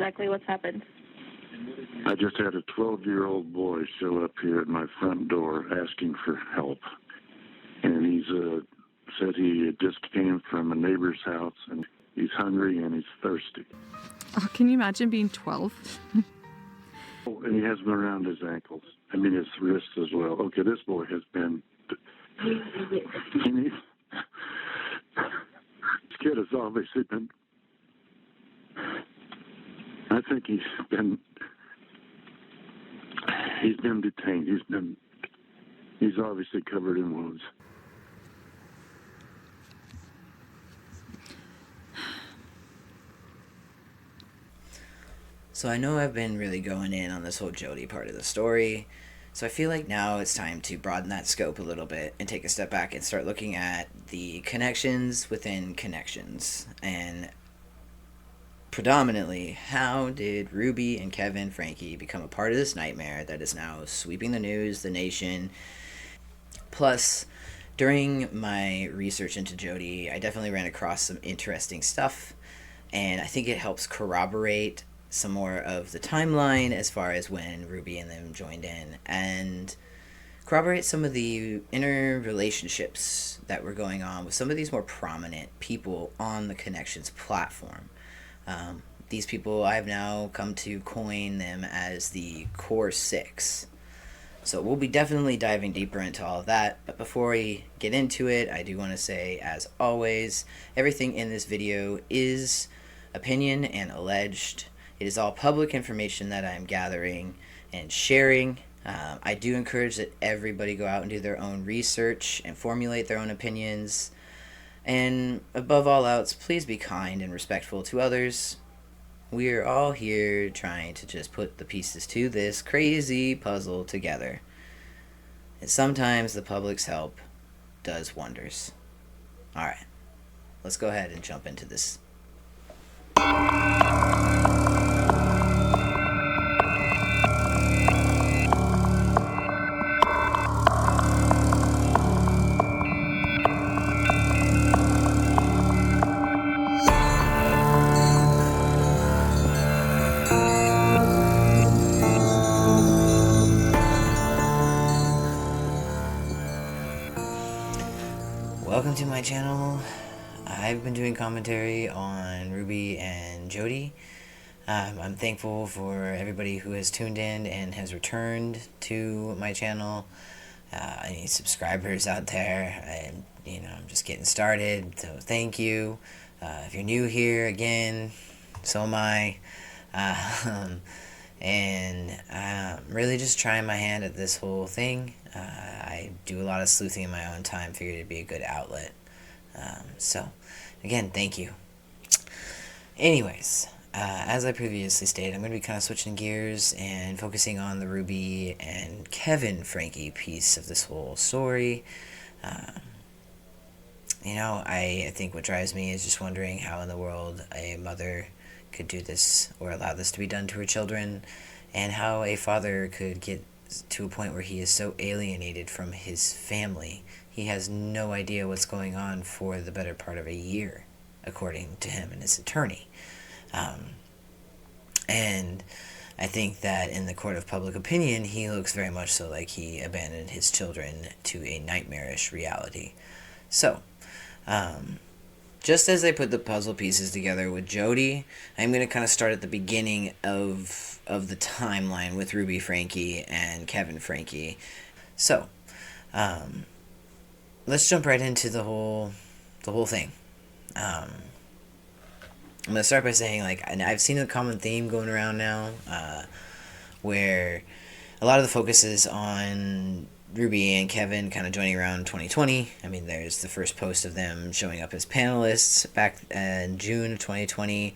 exactly what's happened? I just had a 12-year-old boy show up here at my front door asking for help. And he's said he just came from a neighbor's house, and he's hungry and he's thirsty. Oh, can you imagine being 12? Oh, and he has them around his ankles. I mean, his wrists as well. Okay, this boy has been... This kid has obviously been... I think he's been detained. He's obviously covered in wounds. So I know I've been really going in on this whole Jodi part of the story, so I feel like now it's time to broaden that scope a little bit and take a step back and start looking at the connections within connections. And predominantly, how did Ruby and Kevin Franke become a part of this nightmare that is now sweeping the news, the nation? Plus, during my research into Jodi, I definitely ran across some interesting stuff, and I think it helps corroborate some more of the timeline as far as when Ruby and them joined in, and corroborate some of the inner relationships that were going on with some of these more prominent people on the ConneXions platform. These people, I've now come to coin them as the Core 6. So we'll be definitely diving deeper into all of that, but before we get into it, I do want to say, as always, everything in this video is opinion and alleged. It is all public information that I'm gathering and sharing. I do encourage that everybody go out and do their own research and formulate their own opinions. And above all else, please be kind and respectful to others. We're all here trying to just put the pieces to this crazy puzzle together. And sometimes the public's help does wonders. Alright, let's go ahead and jump into this. Welcome to my channel. I've been doing commentary on Ruby and Jodi. I'm thankful for everybody who has tuned in and has returned to my channel. Any subscribers out there, and I'm just getting started, so thank you. If you're new here, again, so am I. And I'm really just trying my hand at this whole thing. I do a lot of sleuthing in my own time, figured it'd be a good outlet. So, again, thank you. Anyways, as I previously stated, I'm going to be kind of switching gears and focusing on the Ruby and Kevin Franke piece of this whole story. I think what drives me is just wondering how in the world a mother could do this or allow this to be done to her children, and how a father could get to a point where he is so alienated from his family he has no idea what's going on for the better part of a year, according to him and his attorney. And I think that in the court of public opinion, he looks very much so like he abandoned his children to a nightmarish reality. So, just as I put the puzzle pieces together with Jodi, I'm going to kind of start at the beginning of the timeline with Ruby Franke and Kevin Franke. So, let's jump right into the whole thing. I'm going to start by saying, and I've seen a common theme going around now, where a lot of the focus is on Ruby and Kevin kind of joining around 2020. I mean, there's the first post of them showing up as panelists back in June of 2020.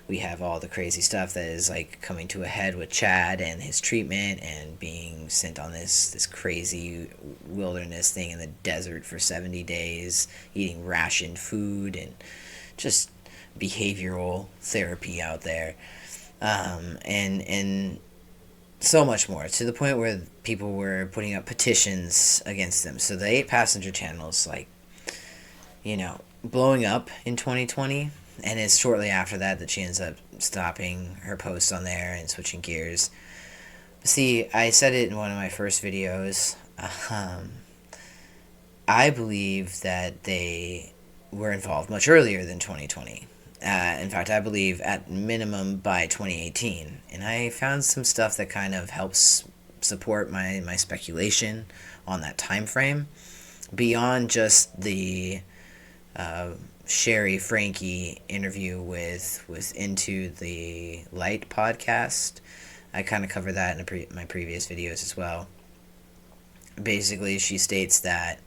We have all the crazy stuff that is coming to a head with Chad and his treatment and being sent on this crazy wilderness thing in the desert for 70 days, eating rationed food and just behavioral therapy out there, and so much more, to the point where people were putting up petitions against them. So the 8-passenger channel's blowing up in 2020, and it's shortly after that she ends up stopping her posts on there and switching gears. See, I said it in one of my first videos. I believe that they were involved much earlier than 2020. In fact, I believe at minimum by 2018. And I found some stuff that kind of helps support my speculation on that time frame. Beyond just the Franke interview with Into the Light podcast. I kind of covered that in my previous videos as well. Basically, she states that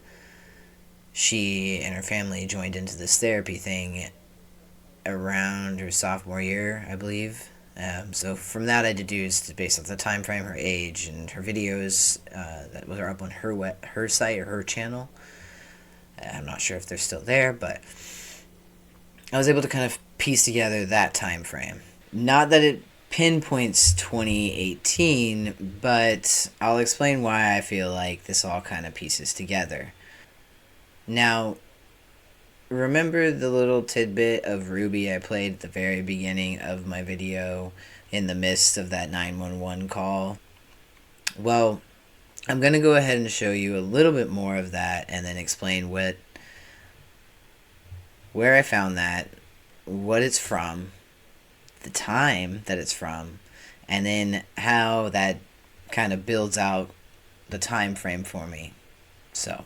she and her family joined into this therapy thing around her sophomore year, I believe. So from that, I deduced, based on the time frame, her age, and her videos that were up on her site or her channel. I'm not sure if they're still there, but I was able to kind of piece together that time frame. Not that it pinpoints 2018, but I'll explain why I feel like this all kind of pieces together. Now, remember the little tidbit of Ruby I played at the very beginning of my video in the midst of that 911 call? Well, I'm going to go ahead and show you a little bit more of that and then explain where I found that, what it's from, the time that it's from, and then how that kind of builds out the time frame for me. So,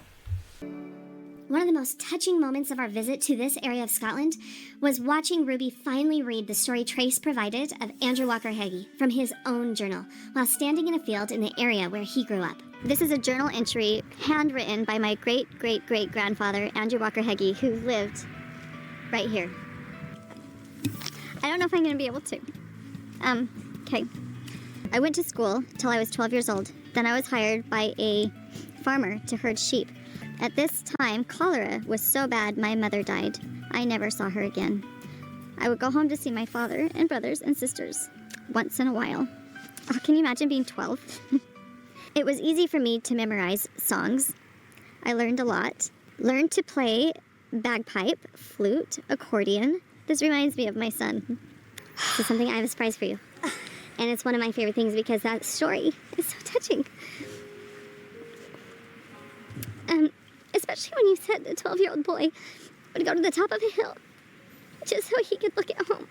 one of the most touching moments of our visit to this area of Scotland was watching Ruby finally read the story Trace provided of Andrew Walker Heggie from his own journal while standing in a field in the area where he grew up. This is a journal entry handwritten by my great-great-great-grandfather, Andrew Walker Heggie, who lived right here. I don't know if I'm going to be able to. Okay. I went to school till I was 12 years old. Then I was hired by a farmer to herd sheep. At this time, cholera was so bad my mother died. I never saw her again. I would go home to see my father and brothers and sisters once in a while. Oh, can you imagine being 12? It was easy for me to memorize songs. I learned a lot. Learned to play bagpipe, flute, accordion. This reminds me of my son. This is something I have a surprise for you. And it's one of my favorite things because that story is so touching. Especially when you said the 12-year-old boy would go to the top of a hill just so he could look at home.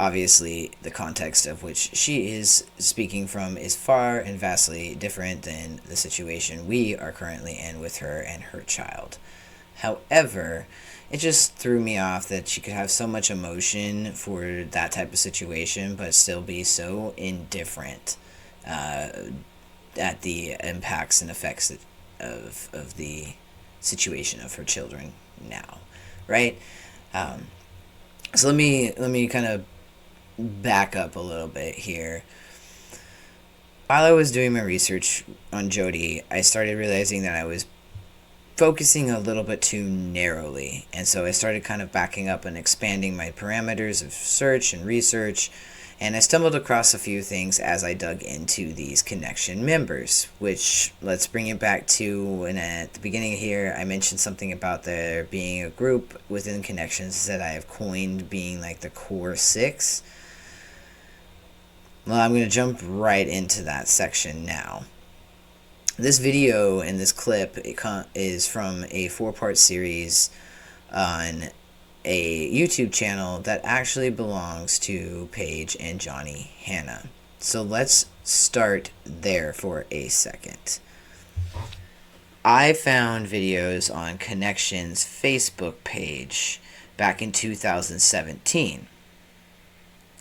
Obviously, the context of which she is speaking from is far and vastly different than the situation we are currently in with her and her child. However, it just threw me off that she could have so much emotion for that type of situation, but still be so indifferent at the impacts and effects of the situation of her children now, right? So let me kind of back up a little bit here. While I was doing my research on Jodi, I started realizing that I was focusing a little bit too narrowly, and so I started kind of backing up and expanding my parameters of search and research, and I stumbled across a few things as I dug into these connection members, which, let's bring it back to when at the beginning here I mentioned something about there being a group within ConneXions that I have coined being like the core 6. Well, I'm going to jump right into that section now. This video and this clip is from a 4-part series on a YouTube channel that actually belongs to Paige and Johnny Hanna. So let's start there for a second. I found videos on ConneXions' Facebook page back in 2017.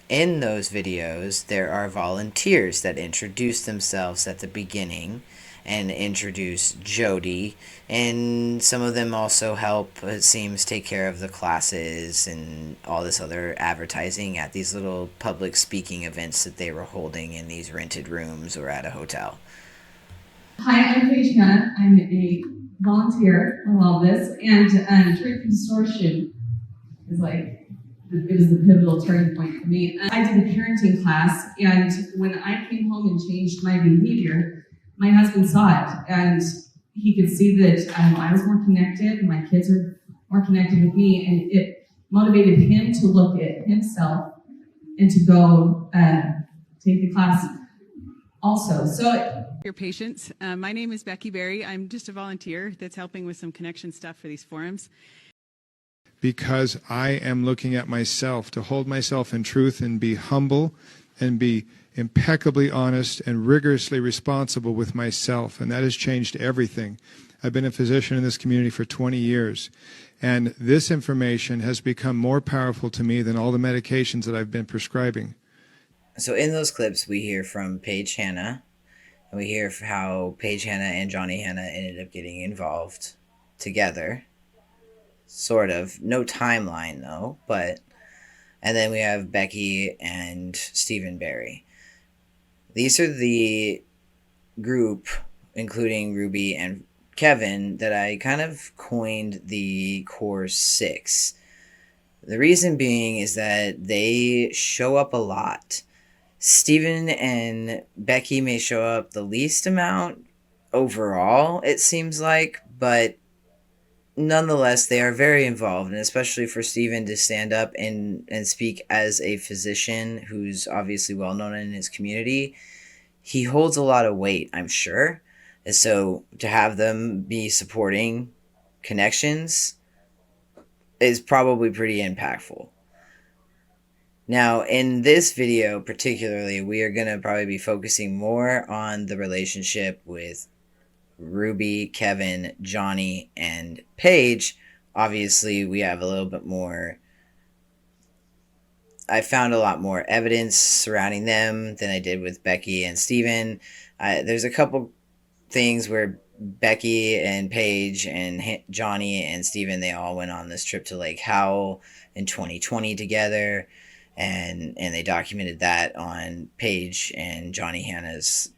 In those videos, there are volunteers that introduce themselves at the beginning and introduce Jodi, and some of them also help, it seems, take care of the classes and all this other advertising at these little public speaking events that they were holding in these rented rooms or at a hotel. Hi, I'm Paige Hanna. I'm a volunteer on all this, and Truth and Distortion is it was the pivotal turning point for me. I did a parenting class, and when I came home and changed my behavior, my husband saw it, and he could see that I was more connected, my kids are more connected with me, and it motivated him to look at himself and to go take the class also. So your patience. My name is Becky Berry. I'm just a volunteer that's helping with some connection stuff for these forums. Because I am looking at myself to hold myself in truth and be humble and be impeccably honest and rigorously responsible with myself. And that has changed everything. I've been a physician in this community for 20 years. And this information has become more powerful to me than all the medications that I've been prescribing. So in those clips, we hear from Paige Hanna, and we hear how Paige Hanna and Johnny Hanna ended up getting involved together. Sort of. No timeline, though, but... And then we have Becky and Stephen Berry. These are the group, including Ruby and Kevin, that I kind of coined the Core Six. The reason being is that they show up a lot. Stephen and Becky may show up the least amount overall, it seems like, but nonetheless, they are very involved, and especially for Stephen to stand up and speak as a physician who's obviously well known in his community, he holds a lot of weight, I'm sure. And so to have them be supporting ConneXions is probably pretty impactful. Now, in this video particularly, we are going to probably be focusing more on the relationship with Ruby, Kevin, Johnny, and Paige. Obviously, we have a little bit more... I found a lot more evidence surrounding them than I did with Becky and Stephen. There's a couple things where Becky and Paige and Johnny and Stephen, they all went on this trip to Lake Howell in 2020 together. And they documented that on Paige and Johnny Hanna's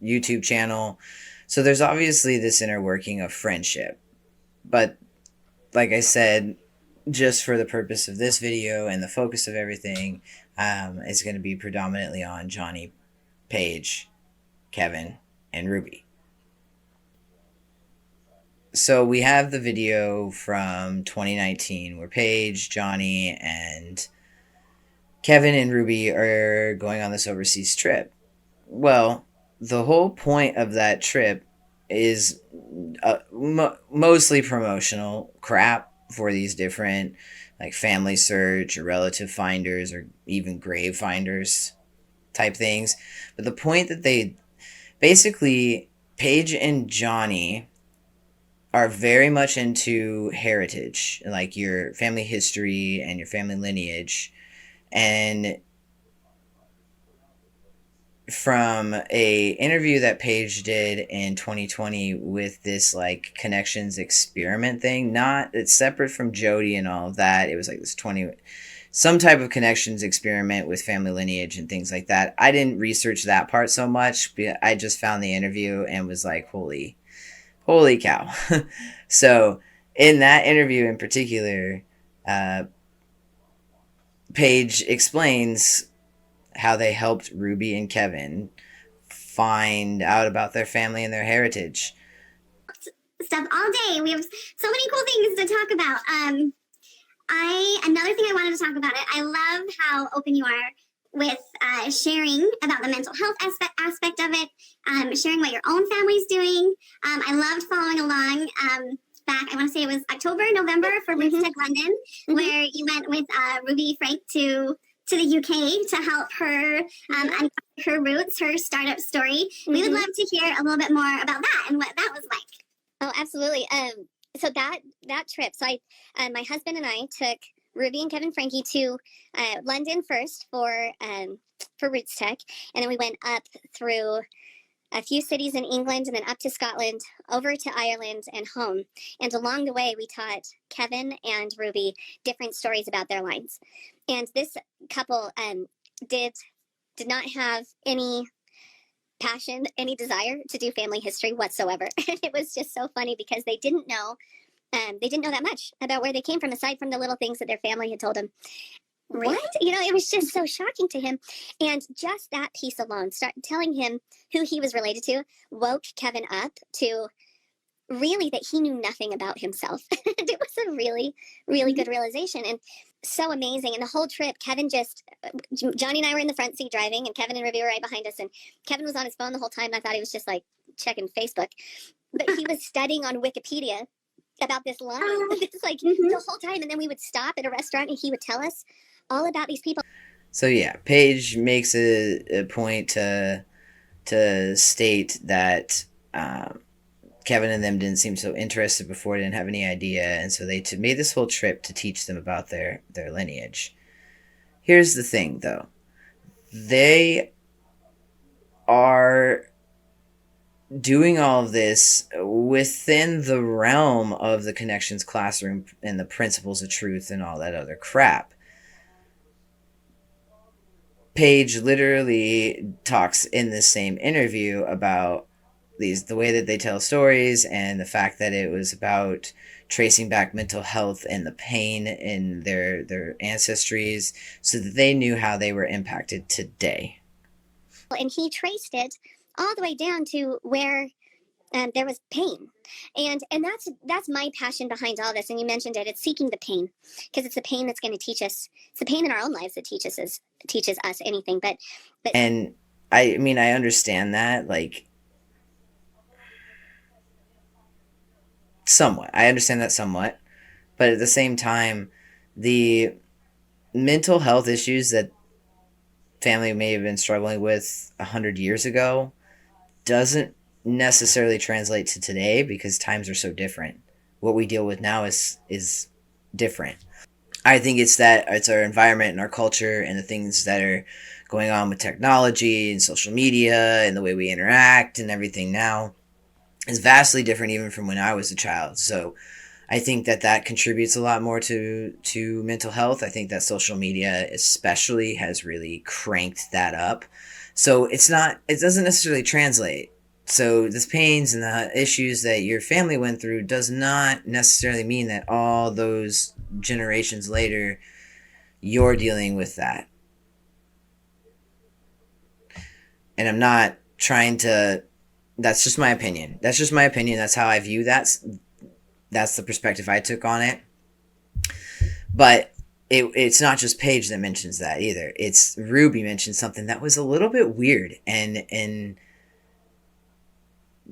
YouTube channel. So there's obviously this inner working of friendship. But like I said, just for the purpose of this video and the focus of everything, it's going to be predominantly on Johnny, Paige, Kevin, and Ruby. So we have the video from 2019 where Paige, Johnny, and Kevin and Ruby are going on this overseas trip. Well, the whole point of that trip is mostly promotional crap for these different like family search or relative finders or even grave finders type things. But the point that they basically, Paige and Johnny are very much into heritage, like your family history and your family lineage. And from a interview that Paige did in 2020 with this like ConneXions experiment thing, it's separate from Jodi and all of that. It was like this some type of ConneXions experiment with family lineage and things like that. I didn't research that part so much. I just found the interview and was like, holy cow. So in that interview in particular, Paige explains how they helped Ruby and Kevin find out about their family and their heritage. Stuff all day. We have so many cool things to talk about. Another thing I wanted to talk about I love how open you are with sharing about the mental health aspect of it, sharing what your own family's doing. I loved following along back, I want to say it was October, November for OUSTED London, where you went with Ruby Frank to the UK to help her uncover her roots, her startup story. We would love to hear a little bit more about that and what that was like. Oh, absolutely. So that trip, so my husband and I took Ruby and Kevin Franke to London first for RootsTech, and then we went up through a few cities in England and then up to Scotland, over to Ireland and home. And along the way, we taught Kevin and Ruby different stories about their lines. And this couple did not have any passion, any desire to do family history whatsoever. And it was just so funny because they didn't know that much about where they came from, aside from the little things that their family had told them. What? It was just so shocking to him. And just that piece alone, telling him who he was related to, woke Kevin up to really that he knew nothing about himself. It was a really, really good realization and so amazing. And the whole trip, Johnny and I were in the front seat driving, and Kevin and Ruby were right behind us. And Kevin was on his phone the whole time. And I thought he was just like checking Facebook, but he was studying on Wikipedia about this line. It's like the whole time. And then we would stop at a restaurant, and he would tell us all about these people. So yeah, Paige makes a point to state that Kevin and them didn't seem so interested before, didn't have any idea, and so they made this whole trip to teach them about their lineage. Here's the thing, though. They are doing all of this within the realm of the ConneXions Classroom and the principles of truth and all that other crap. Paige literally talks in this same interview about the way that they tell stories and the fact that it was about tracing back mental health and the pain in their ancestries so that they knew how they were impacted today. And he traced it all the way down to where there was pain. And that's my passion behind all this. And you mentioned it. It's seeking the pain, because it's the pain that's going to teach us. It's the pain in our own lives that teaches us anything. But and I mean, I understand that, like, somewhat. I understand that somewhat. But at the same time, the mental health issues that family may have been struggling with 100 years ago doesn't necessarily translate to today, because times are so different. What we deal with now is different. I think it's our environment and our culture and the things that are going on with technology and social media and the way we interact and everything now is vastly different even from when I was a child. So I think that contributes a lot more to mental health. I think that social media especially has really cranked that up. So it doesn't necessarily translate. So the pains and the issues that your family went through does not necessarily mean that all those generations later you're dealing with that. And I'm not trying to, that's just my opinion. That's how I view that. That's the perspective I took on it. But it's not just Paige that mentions that either. It's Ruby mentioned something that was a little bit weird, and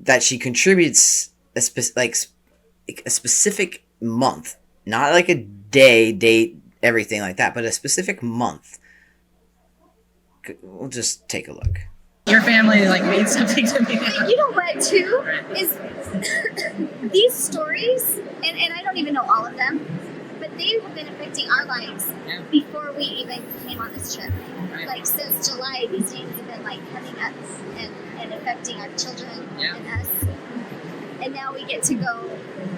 that she contributes a specific month, not like a day, date, everything like that, but a specific month. We'll just take a look. Your family means something to me. You know what, too, is these stories, and I don't even know all of them, but they have been affecting our lives before we even came on this trip. Right. Since July, these things have been coming up and affecting our children and us. And now we get to go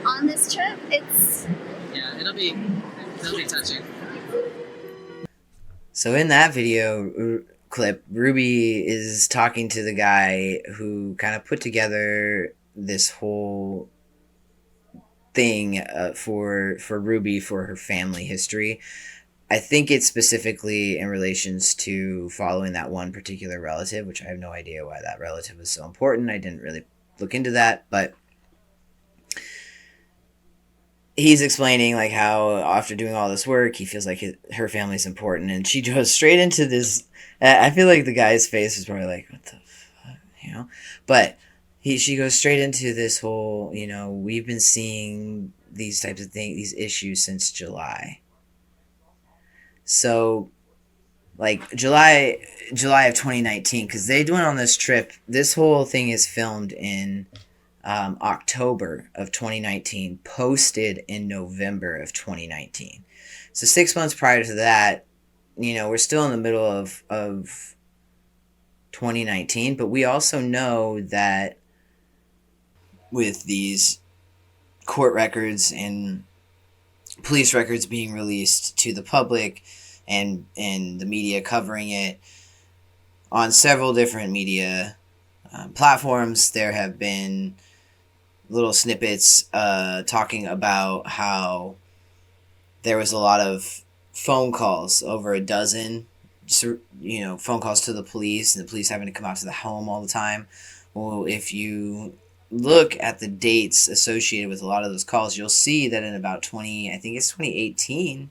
on this trip. It'll be touching. So in that video clip, Ruby is talking to the guy who kind of put together this whole thing for Ruby for her family history. I think it's specifically in relations to following that one particular relative, which I have no idea why that relative was so important. I didn't really look into that, but he's explaining how after doing all this work, he feels like her family's important, and she goes straight into this. I feel like the guy's face is probably like, what the fuck, But she goes straight into this whole, we've been seeing these types of things, these issues since July. So, July of 2019, because they went on this trip. This whole thing is filmed in October of 2019, posted in November of 2019. So 6 months prior to that, we're still in the middle of 2019, but we also know that with these court records and police records being released to the public and the media covering it on several different media platforms, there have been little snippets talking about how there was a lot of phone calls, over a dozen, phone calls to the police, and the police having to come out to the home all the time. Well, if you look at the dates associated with a lot of those calls, you'll see that in about 2018,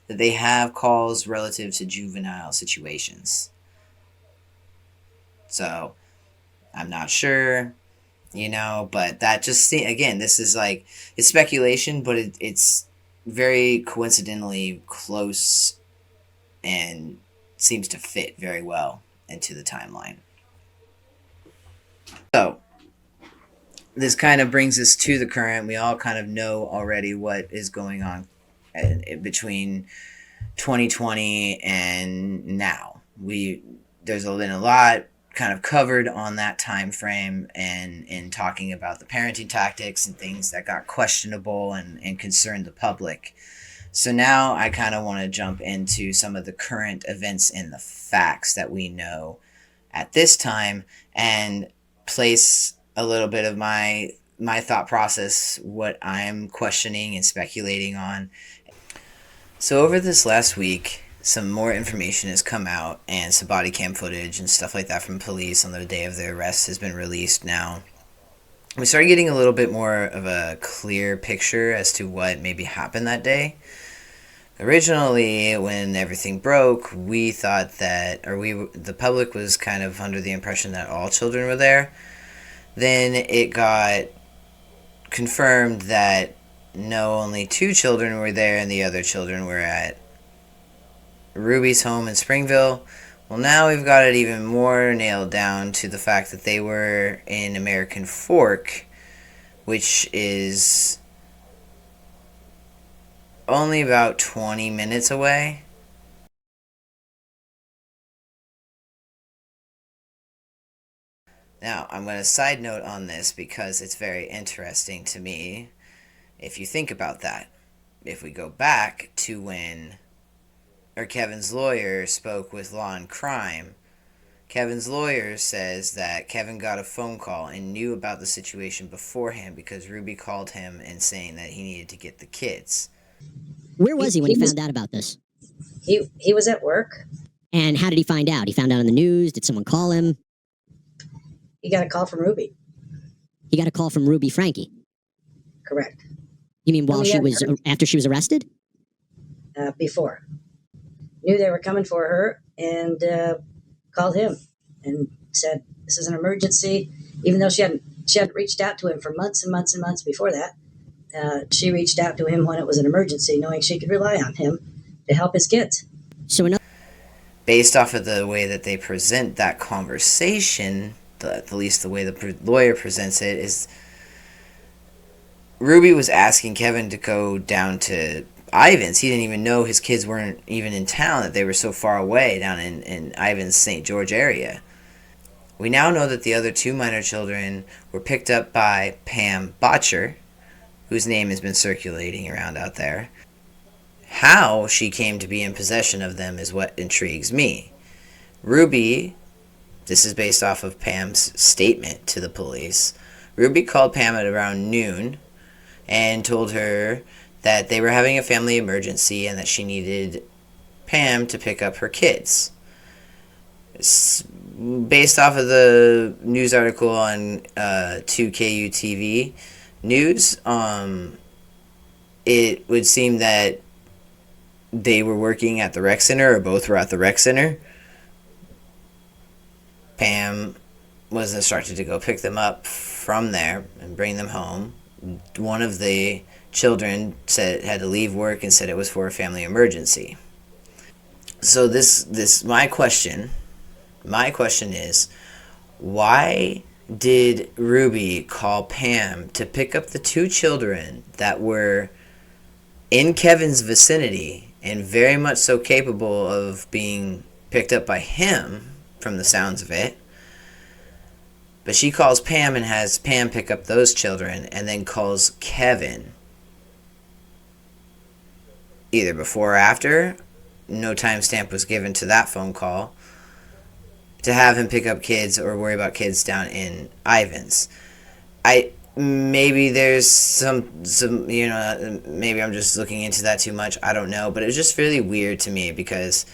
that they have calls relative to juvenile situations. So I'm not sure, but that just, again, this is like, it's speculation, but it's very coincidentally close and seems to fit very well into the timeline. So this kind of brings us to the current. We all kind of know already what is going on between 2020 and now. There's been a lot kind of covered on that time frame and in talking about the parenting tactics and things that got questionable and concerned the public. So now I kind of want to jump into some of the current events and the facts that we know at this time and place a little bit of my thought process, what I'm questioning and speculating on. So over this last week, some more information has come out, and some body cam footage and stuff like that from police on the day of their arrest has been released now. We started getting a little bit more of a clear picture as to what maybe happened that day. Originally, when everything broke, we thought that, the public was kind of under the impression that all children were there. Then it got confirmed that no, only 2 children were there and the other children were at Ruby's home in Springville. Well, now we've got it even more nailed down to the fact that they were in American Fork, which is only about 20 minutes away. Now, I'm going to side note on this because it's very interesting to me if you think about that. If we go back to when Kevin's lawyer spoke with Law and Crime, Kevin's lawyer says that Kevin got a phone call and knew about the situation beforehand because Ruby called him and saying that he needed to get the kids. Where was he when he found out about this? He was at work. And how did he find out? He found out on the news? Did someone call him? He got a call from Ruby. He got a call from Ruby Franke? Correct. You mean while after she was arrested? Before. Knew they were coming for her and called him and said, this is an emergency. Even though she hadn't reached out to him for months and months and months before that, she reached out to him when it was an emergency, knowing she could rely on him to help his kids. So based off of the way that they present that conversation, at least the way the lawyer presents it, is Ruby was asking Kevin to go down to Ivan's. He didn't even know his kids weren't even in town, that they were so far away down in Ivan's St. George area. We now know that the other 2 minor children were picked up by Pam Botcher, whose name has been circulating around out there. How she came to be in possession of them is what intrigues me. Ruby, this is based off of Pam's statement to the police, Ruby called Pam at around noon and told her that they were having a family emergency and that she needed Pam to pick up her kids. Based off of the news article on 2KU TV News, it would seem that they were working at the rec center, or both were at the rec center. Pam was instructed to go pick them up from there and bring them home. One of the children said had to leave work and said it was for a family emergency. So my question is, why did Ruby call Pam to pick up the 2 children that were in Kevin's vicinity and very much so capable of being picked up by him from the sounds of it? But she calls Pam and has Pam pick up those children and then calls Kevin. Either before or after, no timestamp was given to that phone call, to have him pick up kids or worry about kids down in Ivan's. Maybe there's some maybe I'm just looking into that too much. I don't know, but it was just really weird to me because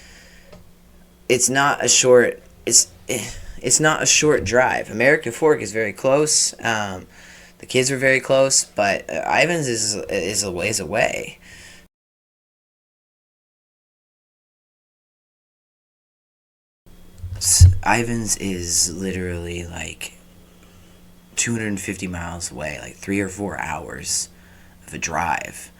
it's not a short drive. American Fork is very close. The kids were very close, but Ivans is a ways away. Ivans is literally like 250 miles away, like 3 or 4 hours of a drive.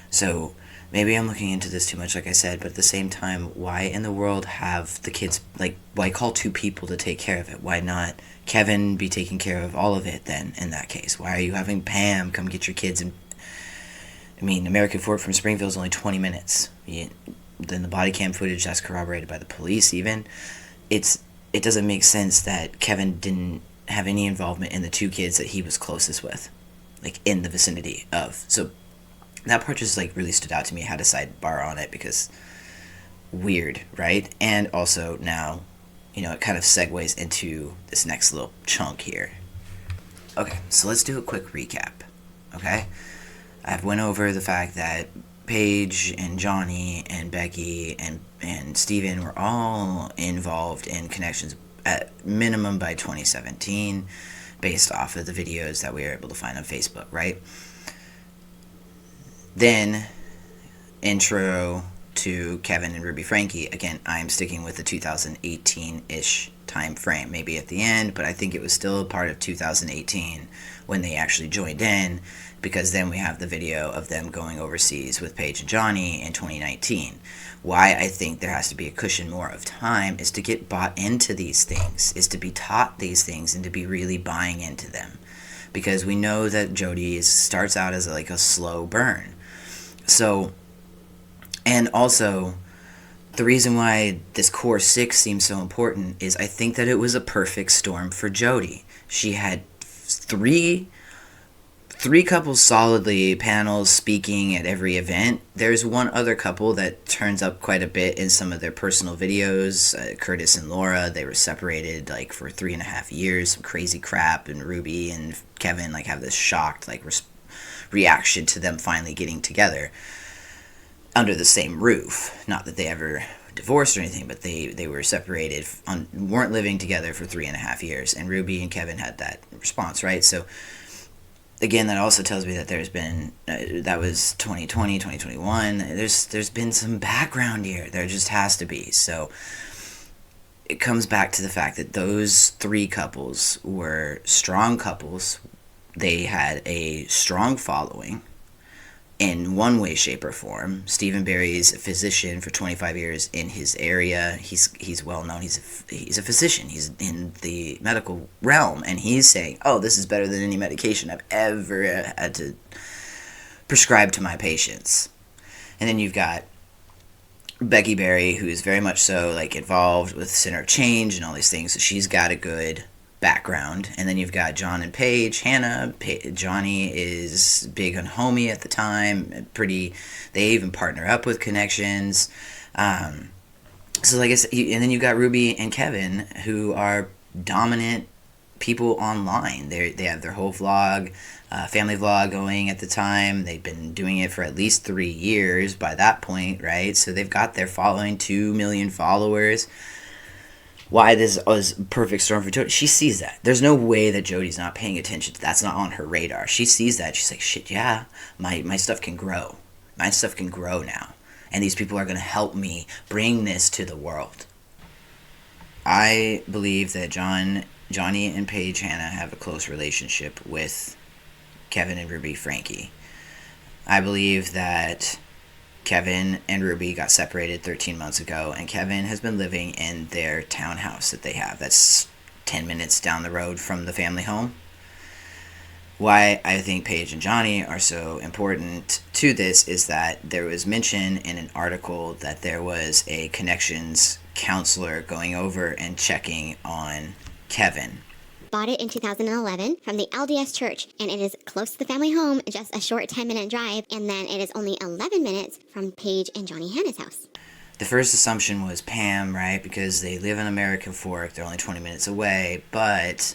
So maybe I'm looking into this too much, like I said, but at the same time, why in the world have the kids, like, why call 2 people to take care of it? Why not Kevin be taking care of all of it then, in that case? Why are you having Pam come get your kids? And I mean, American Fork from Springfield is only 20 minutes. Then the body cam footage that's corroborated by the police even. It doesn't make sense that Kevin didn't have any involvement in the 2 kids that he was closest with, like in the vicinity of. So that part just like really stood out to me. I had a sidebar on it because weird, right? And also now, it kind of segues into this next little chunk here. Okay, so let's do a quick recap, okay? I've went over the fact that Paige and Johnny and Becky and Steven were all involved in ConneXions at minimum by 2017 based off of the videos that we were able to find on Facebook, right? Then, intro to Kevin and Ruby Franke. Again, I'm sticking with the 2018-ish time frame, maybe at the end, but I think it was still a part of 2018 when they actually joined in, because then we have the video of them going overseas with Paige and Johnny in 2019. Why I think there has to be a cushion more of time is to get bought into these things, is to be taught these things and to be really buying into them. Because we know that Jodi starts out as like a slow burn. So, and also, the reason why this core 6 seems so important is I think that it was a perfect storm for Jodi. She had three couples solidly, panels, speaking at every event. There's one other couple that turns up quite a bit in some of their personal videos. Curtis and Laura, they were separated like for 3.5 years, some crazy crap, and Ruby and Kevin like have this shocked like reaction to them finally getting together under the same roof. Not that they ever divorced or anything, but they were separated, weren't living together for 3.5 years, and Ruby and Kevin had that response, right? So again, that also tells me that there's been, that was 2020, 2021, there's been some background here. There just has to be. So it comes back to the fact that those 3 couples were strong couples. They had a strong following in one way, shape, or form. Stephen Barry's a physician for 25 years in his area. He's well known. He's a physician. He's in the medical realm, and he's saying, "Oh, this is better than any medication I've ever had to prescribe to my patients." And then you've got Becky Barry, who is very much so like involved with Center of Change and all these things. So she's got a good background. And then you've got John and Paige. Hannah, Johnny is big on Homie at the time. They even partner up with ConneXions. So like I said, and then you've got Ruby and Kevin, who are dominant people online. They have their whole vlog, family vlog going at the time. They've been doing it for at least 3 years by that point, right? So they've got their following, 2 million followers. Why this was a perfect storm for Jodi? She sees that. There's no way that Jodi's not paying attention. That's not on her radar. She sees that. She's like, shit, yeah, my stuff can grow. My stuff can grow now. And these people are going to help me bring this to the world. I believe that Johnny and Paige Hannah have a close relationship with Kevin and Ruby Franke. I believe that Kevin and Ruby got separated 13 months ago, and Kevin has been living in their townhouse that they have. That's 10 minutes down the road from the family home. Why I think Paige and Johnny are so important to this is that there was mention in an article that there was a ConneXions counselor going over and checking on Kevin. Bought it in 2011 from the LDS Church, and it is close to the family home, just a short 10-minute drive, and then it is only 11 minutes from Paige and Johnny Hannah's house. The first assumption was Pam, right? Because they live in American Fork, they're only 20 minutes away, but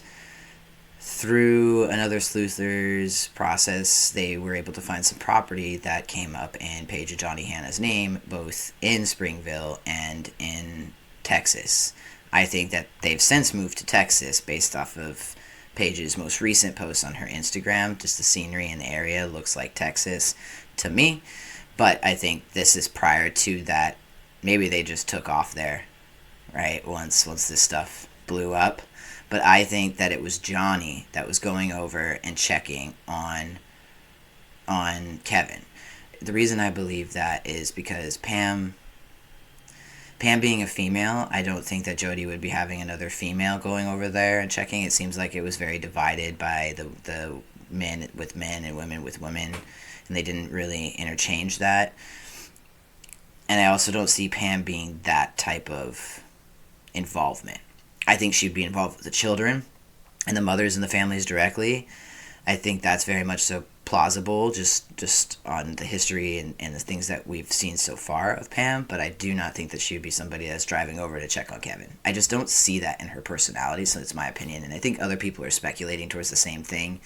through another sleuther's process, they were able to find some property that came up in Paige and Johnny Hannah's name, both in Springville and in Texas. I think that they've since moved to Texas based off of Paige's most recent post on her Instagram. Just the scenery in the area looks like Texas to me. But I think this is prior to that. Maybe they just took off there, right? Once this stuff blew up. But I think that it was Johnny that was going over and checking on Kevin. The reason I believe that is because Pam being a female, I don't think that Jodi would be having another female going over there and checking. It seems like it was very divided by the men with men and women with women, and they didn't really interchange that. And I also don't see Pam being that type of involvement. I think she'd be involved with the children and the mothers and the families directly. I think that's very much so plausible, just on the history and the things that we've seen so far of Pam, but I do not think that she would be somebody that's driving over to check on Kevin. I just don't see that in her personality, so it's my opinion, and I think other people are speculating towards the same thing.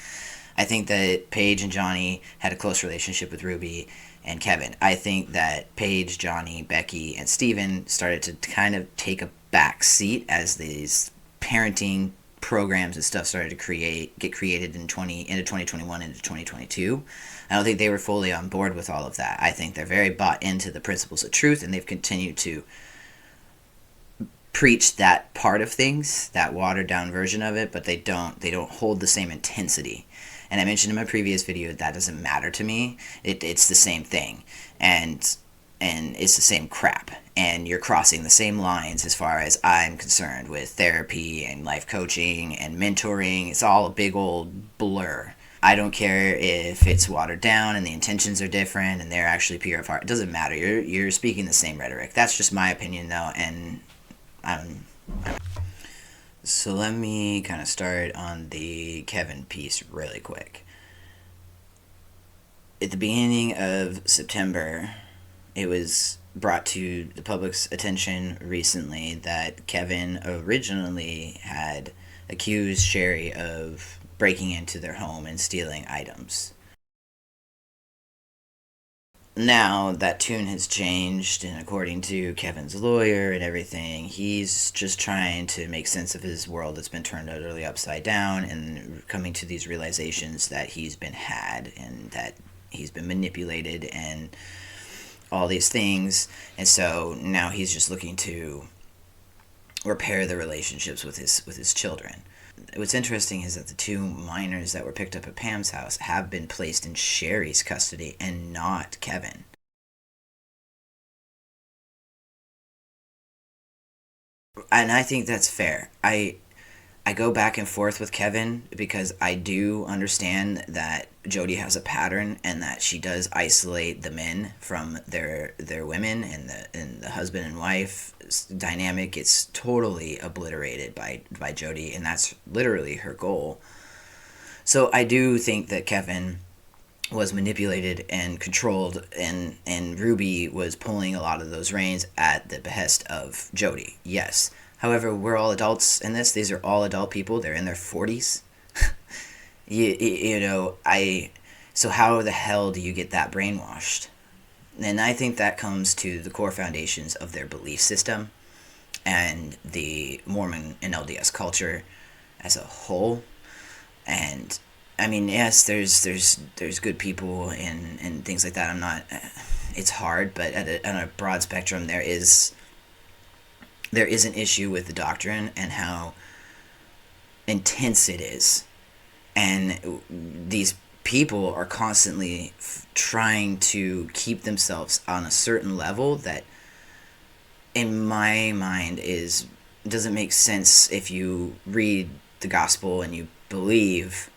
I think that Paige and Johnny had a close relationship with Ruby and Kevin. I think that Paige, Johnny, Becky, and Steven started to kind of take a back seat as these parenting programs and stuff started to get created into 2021 into 2022. I don't think they were fully on board with all of that. I think they're very bought into the principles of truth, and they've continued to preach that part of things, that watered down version of it, but they don't hold the same intensity. And I mentioned in my previous video that doesn't matter to me. It's the same thing, and it's the same crap, and you're crossing the same lines as far as I'm concerned with therapy and life coaching and mentoring. It's all a big old blur. I don't care if it's watered down and the intentions are different and they're actually pure of heart. It doesn't matter. You're speaking the same rhetoric. That's just my opinion, though, and so let me kind of start on the Kevin piece really quick. At the beginning of September, it was brought to the public's attention recently that Kevin originally had accused Sherry of breaking into their home and stealing items. Now that tune has changed, and according to Kevin's lawyer and everything, he's just trying to make sense of his world that's been turned utterly upside down and coming to these realizations that he's been had and that he's been manipulated and all these things. And so now he's just looking to repair the relationships with his children. What's interesting is that the two minors that were picked up at Pam's house have been placed in Sherry's custody and not Kevin. And I think that's fair. I go back and forth with Kevin because I do understand that Jodi has a pattern and that she does isolate the men from their women, and the husband and wife dynamic gets totally obliterated by Jodi, and that's literally her goal. So I do think that Kevin was manipulated and controlled, and Ruby was pulling a lot of those reins at the behest of Jodi. Yes. However, we're all adults in this. These are all adult people. They're in their 40s. So how the hell do you get that brainwashed? And I think that comes to the core foundations of their belief system and the Mormon and LDS culture as a whole. And I mean, yes, there's good people and things like that. I'm not. It's hard, but on a broad spectrum, there is an issue with the doctrine and how intense it is, and these people are constantly trying to keep themselves on a certain level that, in my mind, doesn't make sense if you read the gospel and you believe.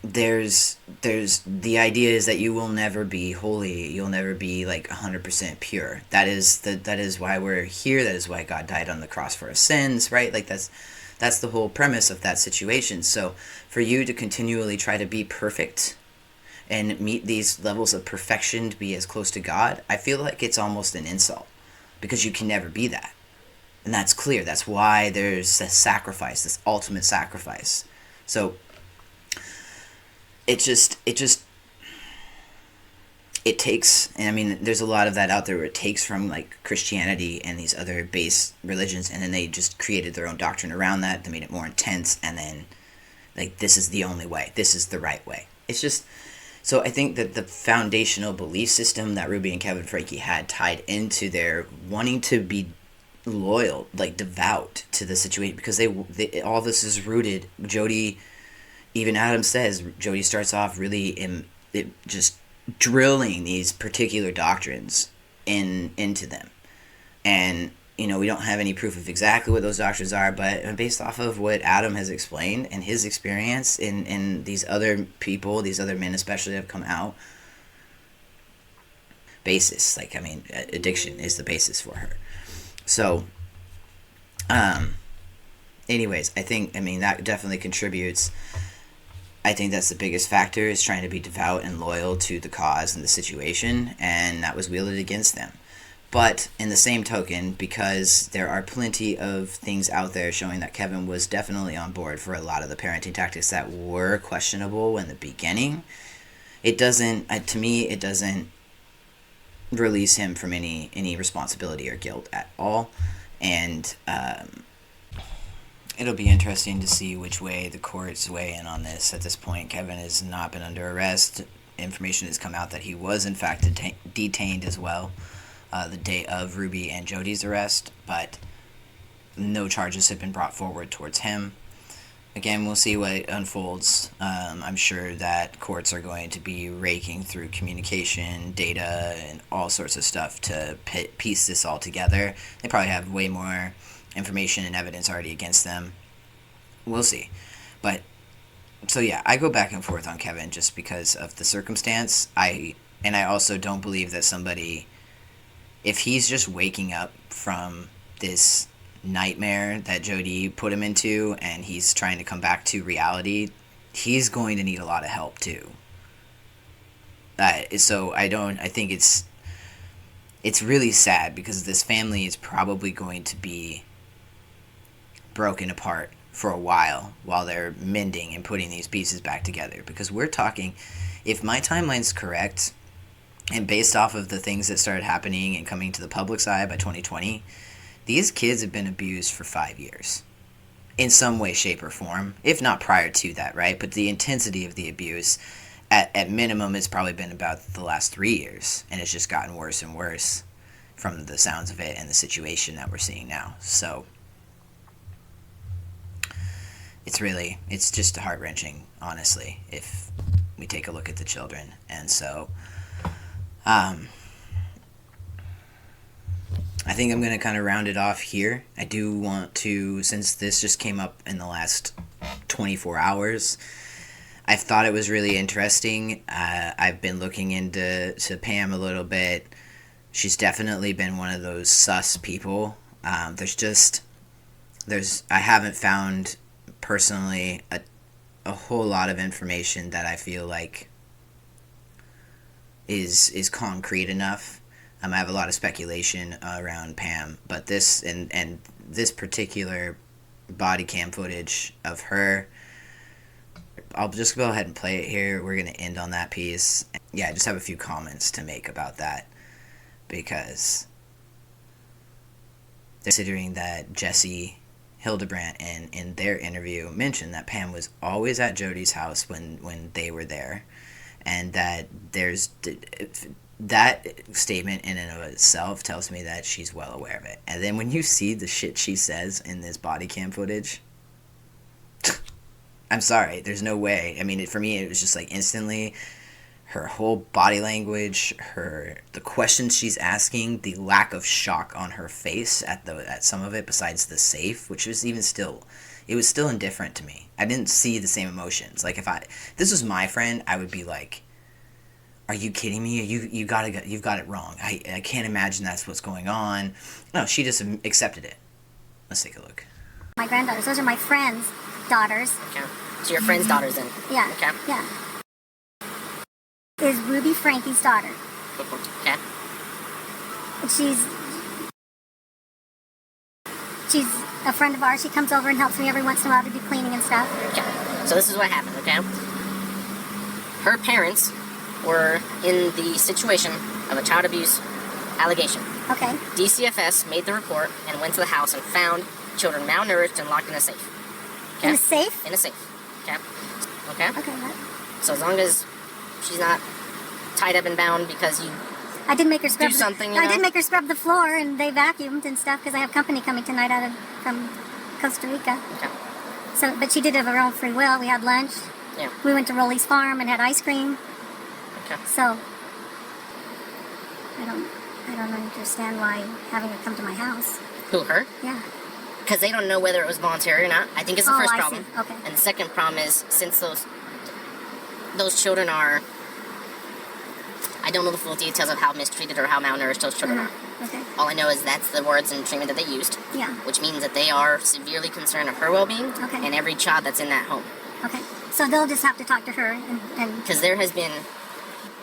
There's the idea is that you will never be holy. You'll never be like 100% pure. That is why we're here. That is why God died on the cross for our sins, right? Like that's the whole premise of that situation. So for you to continually try to be perfect and meet these levels of perfection, to be as close to God, I feel like it's almost an insult, because you can never be that. And that's clear. That's why there's a sacrifice, this ultimate sacrifice. So it just it takes, and I mean, there's a lot of that out there where it takes from like Christianity and these other base religions, and then they just created their own doctrine around that. They made it more intense, and then like, this is the only way, this is the right way. It's just, so I think that the foundational belief system that Ruby and Kevin Franke had tied into their wanting to be loyal, like devout to the situation, because they all this is rooted. Jodi, even Adam says, Jodi starts off really just drilling these particular doctrines into them, and you know, we don't have any proof of exactly what those doctrines are, but based off of what Adam has explained and his experience in these other people, these other men especially, have come out, basis, like, I mean, addiction is the basis for her. So anyways, I think, I mean, that definitely contributes. I think that's the biggest factor, is trying to be devout and loyal to the cause and the situation, and that was wielded against them. But in the same token, because there are plenty of things out there showing that Kevin was definitely on board for a lot of the parenting tactics that were questionable in the beginning, it doesn't, to me, it doesn't release him from any responsibility or guilt at all. And it'll be interesting to see which way the courts weigh in on this. At this point, Kevin has not been under arrest. Information has come out that he was, in fact, detained as well the day of Ruby and Jodi's arrest, but no charges have been brought forward towards him. Again, we'll see what unfolds. I'm sure that courts are going to be raking through communication, data, and all sorts of stuff to piece this all together. They probably have way more information and evidence already against them. We'll see. But, so yeah, I go back and forth on Kevin just because of the circumstance. I also don't believe that somebody, if he's just waking up from this nightmare that Jodi put him into and he's trying to come back to reality, he's going to need a lot of help too. So I think it's really sad, because this family is probably going to be broken apart for a while they're mending and putting these pieces back together. Because we're talking, if my timeline's correct, and based off of the things that started happening and coming to the public's eye by 2020, these kids have been abused for 5 years in some way, shape, or form, if not prior to that, right? But the intensity of the abuse, at minimum, it's probably been about the last 3 years, and it's just gotten worse and worse from the sounds of it and the situation that we're seeing now. So it's just heart-wrenching, honestly, if we take a look at the children. And so I think I'm going to kind of round it off here. I do want to, since this just came up in the last 24 hours, I thought it was really interesting. I've been looking into Pam a little bit. She's definitely been one of those sus people. I haven't found personally a whole lot of information that I feel like is concrete enough. I have a lot of speculation around Pam, but this and this particular body cam footage of her, I'll just go ahead and play it here. We're going to end on that piece. Yeah, I just have a few comments to make about that, because considering that Jesse Hildebrandt in their interview mentioned that Pam was always at Jodi's house when they were there, and that there's that statement in and of itself tells me that she's well aware of it. And then when you see the shit she says in this body cam footage, I'm sorry, there's no way. I mean, for me, it was just like instantly, her whole body language, the questions she's asking, the lack of shock on her face at some of it, besides the safe, which was even still, it was still indifferent to me. I didn't see the same emotions. Like, if this was my friend, I would be like, "Are you kidding me? You've got it wrong. I can't imagine that's what's going on." No, she just accepted it. Let's take a look. My granddaughters, those are my friends' daughters. Okay. So your friend's daughters then? Yeah. Okay. Yeah. Is Ruby Franke's daughter. Okay. And she's a friend of ours. She comes over and helps me every once in a while to do cleaning and stuff. Okay. So this is what happened, okay? Her parents were in the situation of a child abuse allegation. Okay. DCFS made the report and went to the house and found children malnourished and locked in a safe. Okay? In a safe? In a safe. Okay? Okay? Okay. So as long as she's not tied up and bound because you I did make her scrub. do something, I did make her scrub the floor, and they vacuumed and stuff because I have company coming tonight from Costa Rica. Okay. So, but she did it of her own free will. We had lunch. Yeah. We went to Rolly's farm and had ice cream. Okay. So I don't understand why having her come to my house. Who, her? Yeah. Because they don't know whether it was voluntary or not. I think it's the first I problem. see. Okay. And the second problem is, since those children are, I don't know the full details of how mistreated or how malnourished those children are. Okay. All I know is that's the words and treatment that they used. Yeah. Which means that they are severely concerned of her well-being and every child that's in that home. Okay. So they'll just have to talk to her and Because there has been,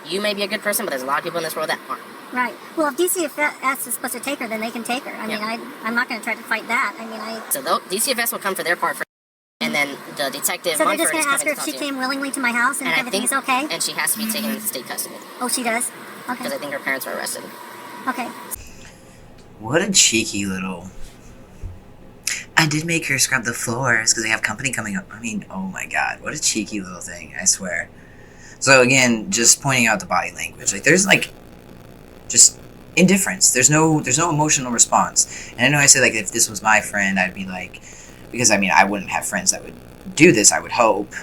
you may be a good person, but there's a lot of people in this world that aren't. right. Well, if DCFS is supposed to take her, then they can take her. I mean, I'm not going to try to fight that. I mean, So DCFS will come for their part first, and then the detective. So they're just Munford going is to ask her coming if she to talk to you. came willingly to my house and if I everything's think, okay. And she has to be taken into state custody. Oh, she does. Okay. Because I think her parents were arrested. Okay. What a cheeky little... I did make her scrub the floors because they have company coming up. I mean, oh my god, what a cheeky little thing, I swear. So again, just pointing out the body language. Like, there's like, just indifference. There's no emotional response. And I know I said, like, if this was my friend, I'd be like, because I mean, I wouldn't have friends that would do this, I would hope.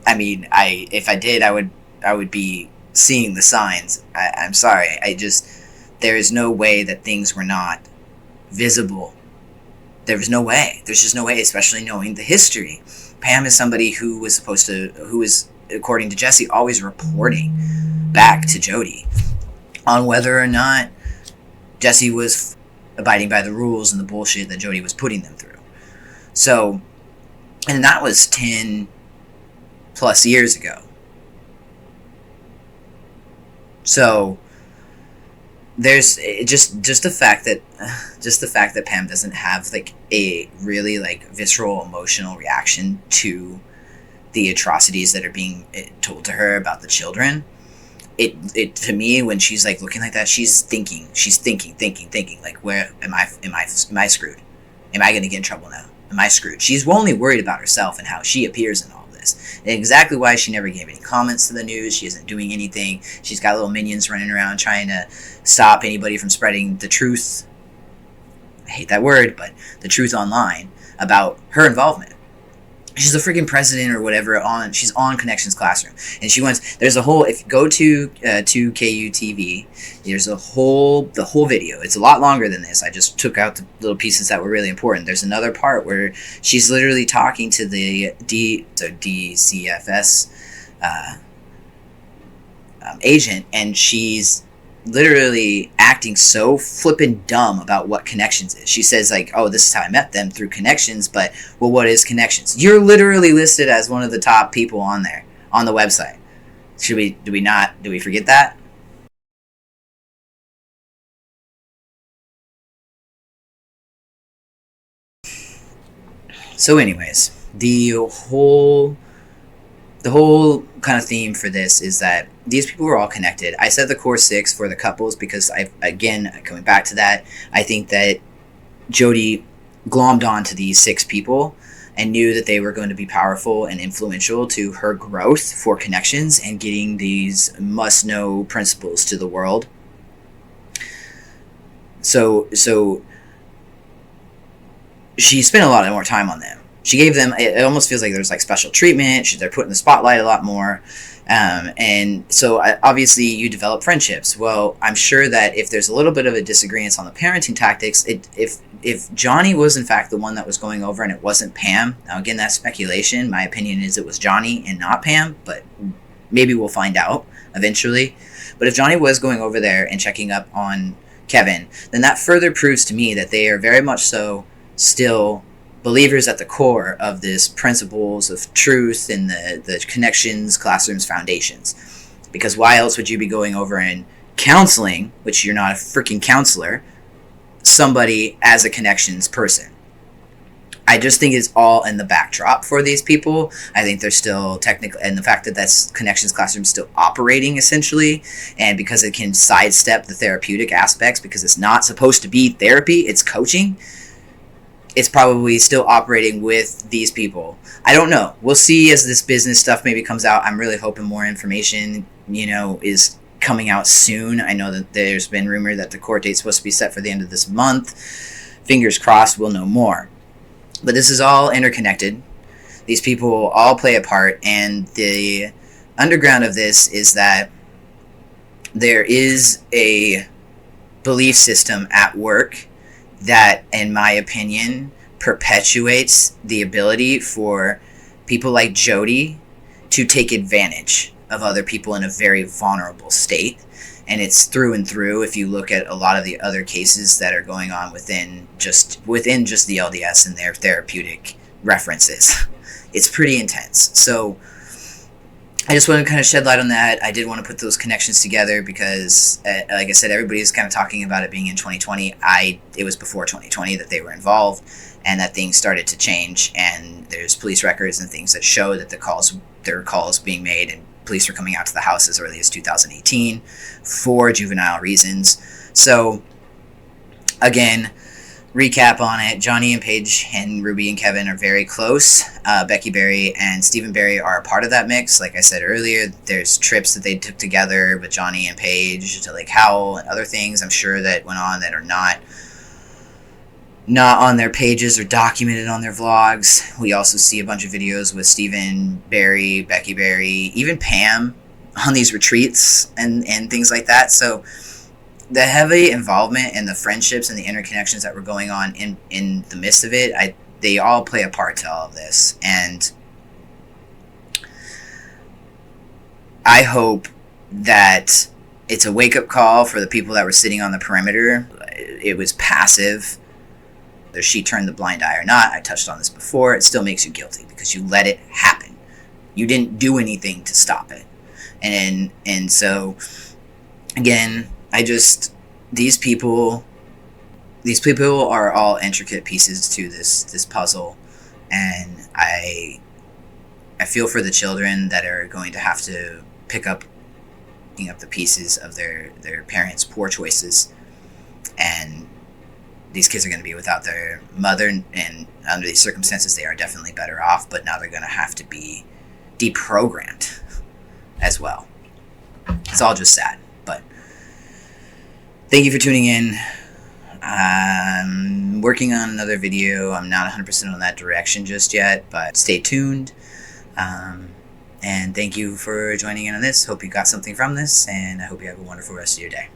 I mean, if I did, I would be seeing the signs. I'm sorry, there is no way that things were not visible. There was no way. There's just no way, especially knowing the history. Pam is somebody who was according to Jesse, always reporting back to Jodi on whether or not Jesse was abiding by the rules and the bullshit that Jodi was putting them through. So, and that was 10 plus years ago. So there's just the fact that Pam doesn't have like a really like visceral emotional reaction to the atrocities that are being told to her about the children. It to me, when she's like looking like that, she's thinking like, where am I screwed? Am I going to get in trouble now? Am I screwed? She's only worried about herself and how she appears in all this. And exactly why she never gave any comments to the news. She isn't doing anything. She's got little minions running around trying to stop anybody from spreading the truth. I hate that word, but the truth online about her involvement. She's a freaking president or whatever she's on ConneXions Classroom. And there's a whole, if you go to KU TV, there's the whole video. It's a lot longer than this. I just took out the little pieces that were really important. There's another part where she's literally talking to the DCFS agent, and she's literally acting so flippin' dumb about what ConneXions is. She says like, oh, this is how I met them, through ConneXions, but well, what is ConneXions? You're literally listed as one of the top people on there, on the website. Do we forget that? So anyways, the whole kind of theme for this is that these people were all connected. I said the core 6 for the couples because coming back to that, I think that Jodi glommed onto these 6 people and knew that they were going to be powerful and influential to her growth for ConneXions and getting these must-know principles to the world. So she spent a lot more time on them. She gave them, it almost feels like there's like special treatment. They're put in the spotlight a lot more. And so obviously you develop friendships. Well, I'm sure that if there's a little bit of a disagreement on the parenting tactics, if Johnny was in fact the one that was going over and it wasn't Pam, now again, that's speculation. My opinion is it was Johnny and not Pam, but maybe we'll find out eventually. But if Johnny was going over there and checking up on Kevin, then that further proves to me that they are very much so still believers at the core of this principles of truth and the ConneXions Classroom's foundations. Because why else would you be going over and counseling, which you're not a freaking counselor, somebody as a ConneXions person? I just think it's all in the backdrop for these people. I think they're still technical, and the fact that that's ConneXions Classroom still operating essentially, and because it can sidestep the therapeutic aspects, because it's not supposed to be therapy, it's coaching. It's probably still operating with these people. I don't know. We'll see as this business stuff maybe comes out. I'm really hoping more information, is coming out soon. I know that there's been rumor that the court date's supposed to be set for the end of this month. Fingers crossed, we'll know more. But this is all interconnected. These people all play a part, and the underground of this is that there is a belief system at work that, in my opinion, perpetuates the ability for people like Jodi to take advantage of other people in a very vulnerable state. And it's through and through. If you look at a lot of the other cases that are going on within just the LDS and their therapeutic references, it's pretty intense. So I just want to kind of shed light on that. I did want to put those connections together because, like I said, everybody's kind of talking about it being in 2020. It was before 2020 that they were involved, and that things started to change. And there's police records and things that show that there were calls being made, and police were coming out to the house as early as 2018 for juvenile reasons. So, again, recap on it. Johnny and Paige and Ruby and Kevin are very close. Becky Berry and Stephen Berry are a part of that mix. Like I said earlier, there's trips that they took together with Johnny and Paige to Lake Howell and other things I'm sure that went on that are not on their pages or documented on their vlogs. We also see a bunch of videos with Stephen Berry, Becky Berry, even Pam on these retreats and things like that. So the heavy involvement and the friendships and the interconnections that were going on in the midst of it, they all play a part to all of this. And I hope that it's a wake-up call for the people that were sitting on the perimeter. It was passive. Whether she turned the blind eye or not, I touched on this before, it still makes you guilty because you let it happen. You didn't do anything to stop it. And so, again, these people are all intricate pieces to this puzzle, and I feel for the children that are going to have to pick up the pieces of their parents' poor choices, and these kids are going to be without their mother, and under these circumstances they are definitely better off, but now they're going to have to be deprogrammed as well. It's all just sad, but thank you for tuning in. I'm working on another video. I'm not 100% on that direction just yet, but stay tuned. And thank you for joining in on this. Hope you got something from this, and I hope you have a wonderful rest of your day.